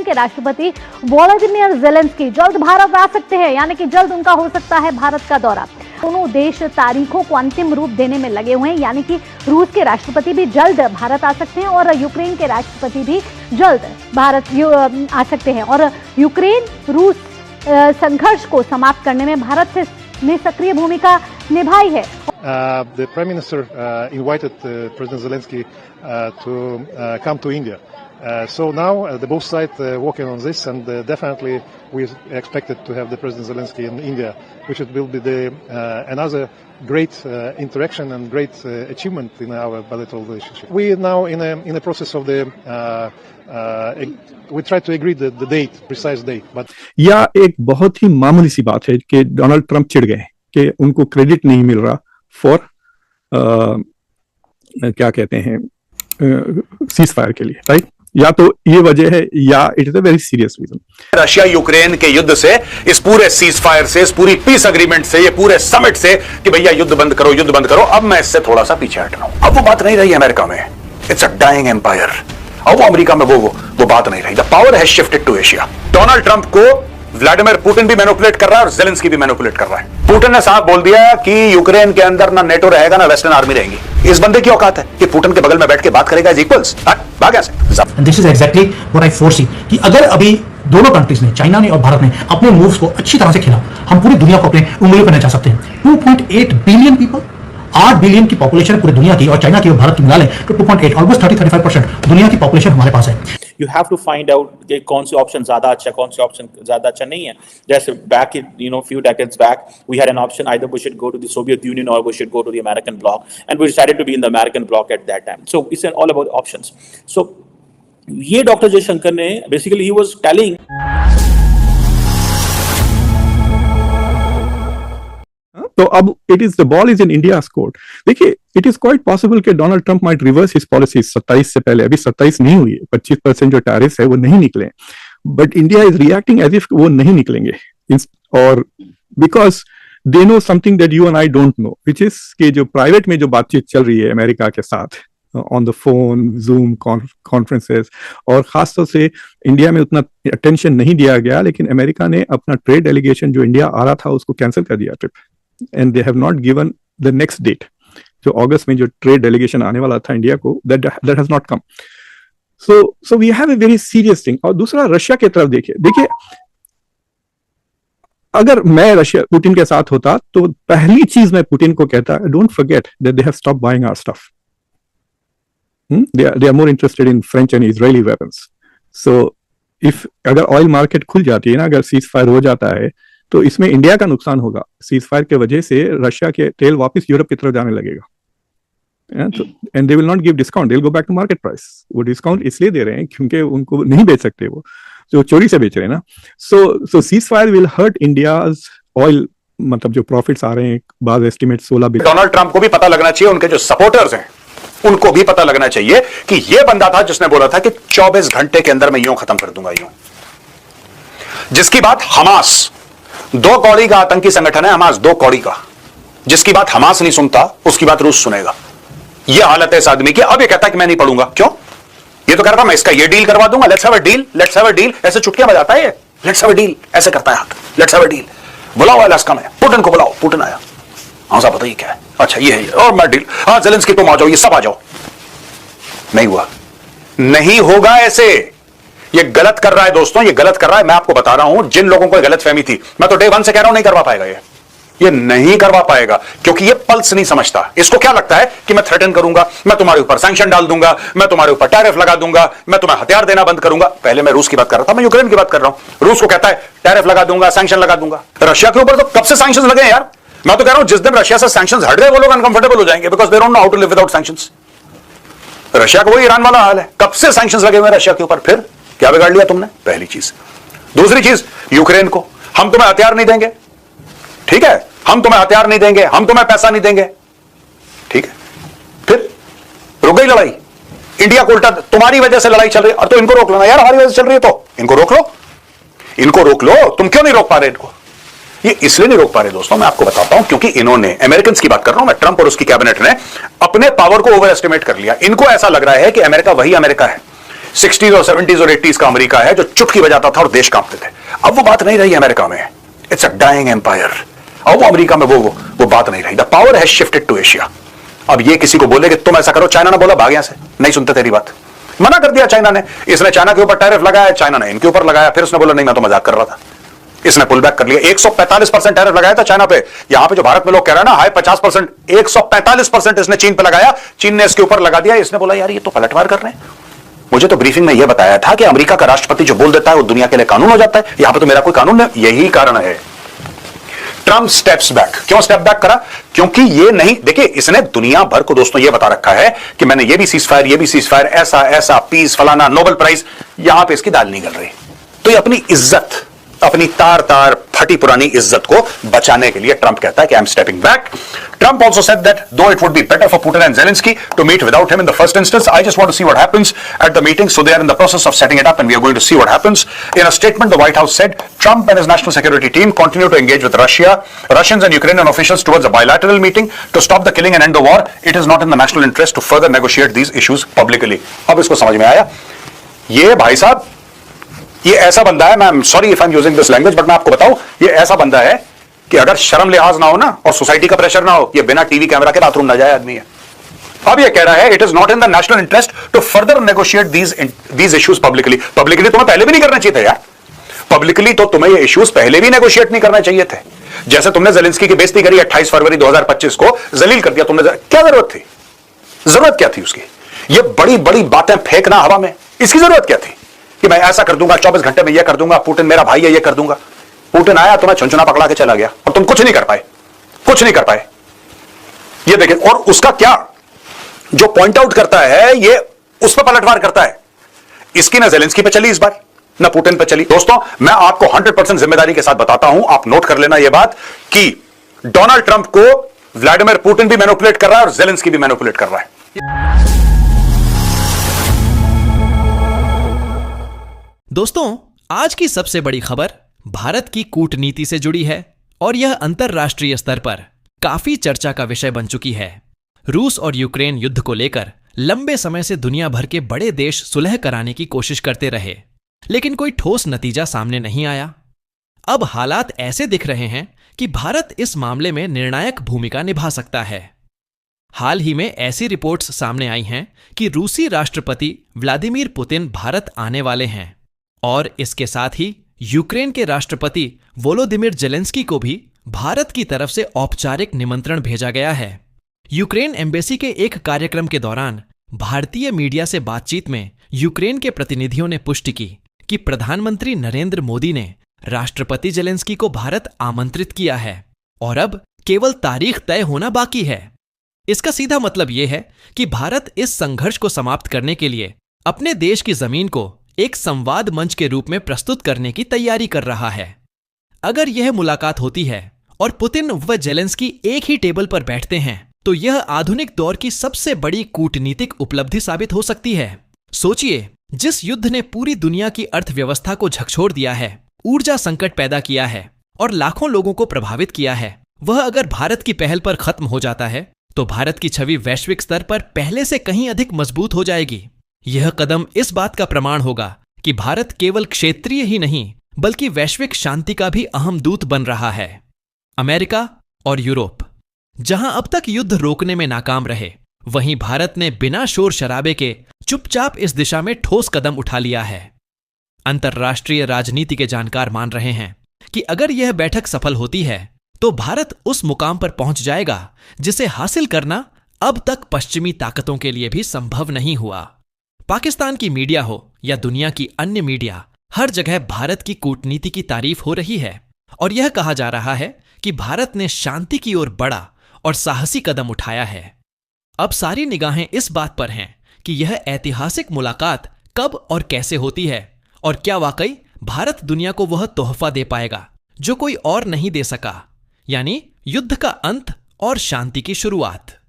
के राष्ट्रपति Volodymyr Zelensky जल्द भारत आ सकते हैं, यानी कि जल्द उनका हो सकता है भारत का दौरा। दोनों देश तारीखों को अंतिम रूप देने में लगे हुए हैं, यानी कि रूस के राष्ट्रपति भी जल्द भारत आ सकते हैं और यूक्रेन के राष्ट्रपति भी जल्द भारत आ सकते हैं। और यूक्रेन रूस संघर्ष को समाप्त करने में भारत ने सक्रिय भूमिका निभाई है। The Prime Minister invited President Zelensky to come to India. So now the both sides working on this, and definitely we expected to have the President Zelensky in India, which will be the another great interaction and great achievement in our bilateral relationship. We are now in a process of the we try to agree the date, precise date, but या एक बहुत ही मामूली सी बात है कि Donald Trump चिढ़ गए कि उनको क्रेडिट नहीं मिल रहा फॉर क्या कहते हैं सीज फायर के लिए, राइट? या तो ये वजह है या it is a very serious reason. Russia Ukraine के युद्ध से, इस पूरे सीज फायर से, इस पूरी पीस एग्रीमेंट से, ये पूरे समिट से कि भैया युद्ध बंद करो, युद्ध बंद करो, अब मैं इससे थोड़ा सा पीछे हट रहा हूं। अब वो बात नहीं रही अमेरिका में, इट्स अ डाइंग एम्पायर। अब वो अमेरिका में वो बात नहीं रही। The power has shifted to Asia. Donald Trump को व्लादिमीर पुतिन भी मैनिपुलेट कर रहा है और जेलेंस्की भी मैनिपुलेट कर रहा है। पुतिन ने साफ बोल दिया कि यूक्रेन के अंदर ना नेटो रहेगा ना वेस्टर्न आर्मी रहेंगी। इस बंदे की औकात है कि पुतिन के बगल में बैठ के बात करेगा एज इक्वल्स। भाग ऐसे। This is exactly what I foresee कि अगर अभी दोनों कंट्रीज ने, चाइना ने और भारत ने, अपने मूव्स को अच्छी तरह से खेला, हम पूरी दुनिया को अपने उंगलियों पर नचा सकते हैं। 2.8 बिलियन पीपल, 8 बिलियन की पॉपुलेशन पूरी दुनिया की, और चाइना की और भारत की मिला लें तो 2.8, ऑलमोस्ट 30-35% दुनिया की पॉपुलेशन हमारे पास है। You have to find out कि कौन सी ऑप्शन ज्यादा अच्छा, कौन सी ऑप्शन ज्यादा अच्छा नहीं है। जैसे back in few decades back we had an option, either we should go to the Soviet Union or we should go to the American bloc, and we decided to be in the American bloc at that time. So it's all about options. So ये doctor Jaishankar ने basically he was telling तो अब it is the ball is in India's court. देखिए, it is quite possible कि Donald Trump might reverse his policy 27 से पहले। अभी 27 नहीं हुई है, 25% जो टैरिफ है वो नहीं निकले, but India is reacting as if वो नहीं निकलेंगे, और because they know something that you and I don't know, which is कि जो प्राइवेट में जो बातचीत चल रही है अमेरिका के साथ on the phone, zoom conferences, और खासतौर से इंडिया में उतना अटेंशन नहीं दिया गया, लेकिन अमेरिका ने अपना ट्रेड डेलीगेशन जो इंडिया आ रहा था उसको कैंसिल कर दिया trip, and they have not given the next date. जो अगस्त में जो ट्रेड डेलीगेशन आने वाला था इंडिया को, that has not come. So we have a very serious thing. और दूसरा, रशिया की तरफ देखिए, अगर मैं रशिया पुतिन के साथ होता तो पहली चीज मैं पुतिन को कहता, don't forget that they have stopped buying our stuff. They are more interested in French and Israeli weapons. So if अगर ऑयल मार्केट खुल जाती है ना, अगर सीज फायर हो जाता है, तो इसमें इंडिया का नुकसान होगा। सीज फायर के वजह से रशिया के तेल वापस यूरोप की तरफ जाने लगेगा, and they will not give discount, they will go back to market price. वो डिस्काउंट इसलिए दे रहे हैं क्योंकि उनको नहीं बेच सकते, वो जो चोरी से बेच रहे हैं ना। So cease fire will hurt India's oil, मतलब जो प्रॉफिट्स आ रहे हैं, बाद एस्टिमेट 16 बिलियन। डोनाल्ड ट्रंप को भी पता लगना चाहिए, उनके जो सपोर्टर्स हैं उनको भी पता लगना चाहिए कि ये बंदा था जिसने बोला था कि 24 घंटे के अंदर मैं यूं खत्म कर दूंगा, यूं। जिसकी बात हमास, 2 कौड़ी का आतंकी संगठन है हमास, 2 कौड़ी का, जिसकी बात हमास नहीं सुनता उसकी बात रूस सुनेगा। यह हालत है इस आदमी की। अब ये कहता है कि मैं नहीं पढ़ूंगा, क्यों? ये तो कह रहा था मैं इसका ये डील करवा दूंगा, let's have a deal, let's have a deal, ऐसे चुटकियां बजाता है ये, लेट्स हैव अ डील, ऐसे करता है हाथ, लेट्स हैव अ डील, बुलाओ अलास्का में, पुतिन को बुलाओ, पुतिन आया, हाँ साहब बताइए क्या है, अच्छा ये है, और मैं डील, हाँ ज़ेलेंस्की तुम आ जाओ, ये सब आ जाओ। नहीं हुआ, नहीं होगा ऐसे। ये गलत कर रहा है दोस्तों, ये गलत कर रहा है। मैं आपको बता रहा हूं, जिन लोगों को गलत फहमी थी, मैं तो डे 1 से कह रहा हूं नहीं करवा पाएगा ये नहीं करवा पाएगा, क्योंकि ये पल्स नहीं समझता। इसको क्या लगता है कि मैं थ्रेटन करूंगा, मैं तुम्हारे ऊपर सैंक्शन डाल दूंगा, मैं तुम्हारे ऊपर टैरिफ लगा दूंगा, मैं तुम्हें हथियार देना बंद करूंगा। पहले मैं रूस की बात कर रहा था, मैं यूक्रेन की बात कर रहा हूं। रूस को कहता है टैरिफ लगा दूंगा, सैंक्शन लगा दूंगा। रशिया के ऊपर तो कब से सैंक्शन लगे यार। मैं तो कह रहा हूं जिस दिन रशिया से सैंक्शन हट गए वो लोग अनकंफर्टेबल हो जाएंगे, because they don't know how to live without sanctions. Russia का वही ईरान वाला हाल है, कब से सैंक्शंस लगे हुए रशिया के ऊपर। फिर क्या बिगाड़ लिया तुमने, पहली चीज। दूसरी चीज, यूक्रेन को हम तुम्हें हथियार नहीं देंगे, ठीक है, हम तुम्हें हथियार नहीं देंगे, हम तुम्हें पैसा नहीं देंगे, ठीक है। फिर रुक गई लड़ाई, इंडिया को उल्टा तुम्हारी वजह से लड़ाई चल रही है, और तो इनको रोक लेना यार, हमारी वजह से चल रही है तो इनको रोक लो, इनको रोक लो। तुम क्यों नहीं रोक पा रहे इनको? ये इसलिए नहीं रोक पा रहे दोस्तों, मैं आपको बताता हूं, क्योंकि इन्होंने, अमेरिकन की बात कर रहा हूं मैं, ट्रंप और उसकी कैबिनेट ने अपने पावर को ओवर एस्टिमेट कर लिया। इनको ऐसा लग रहा है कि अमेरिका वही अमेरिका है 60s और 70s और 80s का अमेरिका है जो चुटकी बजाता था और देश कांपते थे। अब वो बात नहीं रही अमेरिका में, इट्स अ डाइंग एम्पायर। अब वो अमेरिका में वो बात नहीं रही। The power has shifted to Asia. अब ये किसी को बोले कि तुम ऐसा करो, चाइना ने बोला भाग यहां से, नहीं सुनते तेरी बात, मना कर दिया चाइना ने। इसने चाइना के ऊपर टैरिफ लगाया, चाइना ने इनके ऊपर लगाया, फिर उसने बोला नहीं मैं तो मजाक कर रहा था, इसने पुल बैक कर लिया। 145% टैरिफ लगाया था चाइना पे। यहां पे जो भारत में लोग कह रहे हैं ना हाई 50%, 145% इसने चीन पे लगाया, चीन ने इसके ऊपर लगा दिया। इसने बोला यार ये तो पलटवार कर रहे हैं। मुझे तो ब्रीफिंग में यह बताया था कि अमेरिका का राष्ट्रपति जो बोल देता है वो दुनिया के लिए कानून हो जाता है। यहां पे तो मेरा कोई कानून नहीं। यही कारण है ट्रंप स्टेप्स बैक। क्यों स्टेप बैक करा? क्योंकि ये नहीं, देखिए इसने दुनिया भर को दोस्तों ये बता रखा है कि मैंने ये भी सीजफायर, ये भी सीजफायर, ऐसा ऐसा, पीस, फलाना, नोबेल प्राइज। यहां पे इसकी दाल नहीं गल रही। तो ये अपनी इज्जत, अपनी तार तार फटी पुरानी इज्जत को बचाने के लिए ट्रंप कहता है कि I am stepping back. Trump also said that though it would be better for Putin and Zelensky to meet without him in the first instance, I just want to see what happens at the meeting. So they are in the process of setting it up and we are going to see what happens. In a statement, the White House said Trump and his national security team continue to engage with Russians and Ukrainian officials towards a bilateral meeting to stop the killing and end the war. It is not in the national interest to further negotiate these issues publicly. अब इसको समझ में आया? ये भाई साहब, ये ऐसा बंदा है, मैं sorry if I am using this language, but मैं आपको बताऊं, ये ऐसा बंदा है कि अगर शर्म लिहाज ना हो ना और सोसाइटी का प्रेशर ना हो, ये बिना टीवी कैमरा के बाथरूम ना जाए आदमी है। अब ये कह रहा है it is not in the national interest to further negotiate these issues publicly. Publicly तुम्हें पहले भी नहीं करना चाहिए था यार। पब्लिकली तो तुम्हें ये इश्यूज पहले भी नेगोशिएट नहीं करना चाहिए थे। जैसे तुमने जेलेंस्की की बेइज्जती करी 28 फरवरी 2025 को, जलील कर दिया तुमने। क्या जरूरत थी? जरूरत क्या थी उसकी? ये बड़ी बड़ी बातें फेंकना हवा में, इसकी जरूरत क्या थी कि मैं ऐसा कर दूंगा, 24 घंटे में यह कर दूंगा, पुतिन मेरा भाई है, ये कर दूंगा। पुतिन आया, तुम्हें छुनछुना पकड़ा के चला गया और तुम कुछ नहीं कर पाए, कुछ नहीं कर पाए। ये देखिए, और उसका क्या जो पॉइंट आउट करता है, ये उस पर पलटवार करता है। इसकी ना जेलेंस्की पे चली इस बार, ना पुतिन पे चली। दोस्तों मैं आपको 100% जिम्मेदारी के साथ बताता हूं, आप नोट कर लेना यह बात कि डोनाल्ड ट्रंप को व्लादिमीर पुतिन भी मैनिपुलेट कर रहा है और जेलेंस्की भी मैनिपुलेट कर रहा है। दोस्तों आज की सबसे बड़ी खबर भारत की कूटनीति से जुड़ी है और यह अंतर्राष्ट्रीय स्तर पर काफी चर्चा का विषय बन चुकी है। रूस और यूक्रेन युद्ध को लेकर लंबे समय से दुनिया भर के बड़े देश सुलह कराने की कोशिश करते रहे, लेकिन कोई ठोस नतीजा सामने नहीं आया। अब हालात ऐसे दिख रहे हैं कि भारत इस मामले में निर्णायक भूमिका निभा सकता है। हाल ही में ऐसी रिपोर्ट्स सामने आई हैं कि रूसी राष्ट्रपति व्लादिमीर पुतिन भारत आने वाले हैं और इसके साथ ही यूक्रेन के राष्ट्रपति वोलोदिमीर जेलेंस्की को भी भारत की तरफ से औपचारिक निमंत्रण भेजा गया है। यूक्रेन एम्बेसी के एक कार्यक्रम के दौरान भारतीय मीडिया से बातचीत में यूक्रेन के प्रतिनिधियों ने पुष्टि की कि प्रधानमंत्री नरेंद्र मोदी ने राष्ट्रपति जेलेंस्की को भारत आमंत्रित किया है और अब केवल तारीख तय होना बाकी है। इसका सीधा मतलब यह है कि भारत इस संघर्ष को समाप्त करने के लिए अपने देश की जमीन को एक संवाद मंच के रूप में प्रस्तुत करने की तैयारी कर रहा है। अगर यह मुलाकात होती है और पुतिन व जेलेंस्की एक ही टेबल पर बैठते हैं तो यह आधुनिक दौर की सबसे बड़ी कूटनीतिक उपलब्धि साबित हो सकती है। सोचिए, जिस युद्ध ने पूरी दुनिया की अर्थव्यवस्था को झकझोर दिया है, ऊर्जा संकट पैदा किया है और लाखों लोगों को प्रभावित किया है, वह अगर भारत की पहल पर खत्म हो जाता है तो भारत की छवि वैश्विक स्तर पर पहले से कहीं अधिक मजबूत हो जाएगी। यह कदम इस बात का प्रमाण होगा कि भारत केवल क्षेत्रीय ही नहीं बल्कि वैश्विक शांति का भी अहम दूत बन रहा है। अमेरिका और यूरोप जहां अब तक युद्ध रोकने में नाकाम रहे, वहीं भारत ने बिना शोर शराबे के चुपचाप इस दिशा में ठोस कदम उठा लिया है। अंतर्राष्ट्रीय राजनीति के जानकार मान रहे हैं कि अगर यह बैठक सफल होती है तो भारत उस मुकाम पर पहुंच जाएगा जिसे हासिल करना अब तक पश्चिमी ताकतों के लिए भी संभव नहीं हुआ। पाकिस्तान की मीडिया हो या दुनिया की अन्य मीडिया, हर जगह भारत की कूटनीति की तारीफ हो रही है और यह कहा जा रहा है कि भारत ने शांति की ओर बड़ा और साहसी कदम उठाया है। अब सारी निगाहें इस बात पर हैं कि यह ऐतिहासिक मुलाकात कब और कैसे होती है और क्या वाकई भारत दुनिया को वह तोहफा दे पाएगा जो कोई और नहीं दे सका, यानी युद्ध का अंत और शांति की शुरुआत।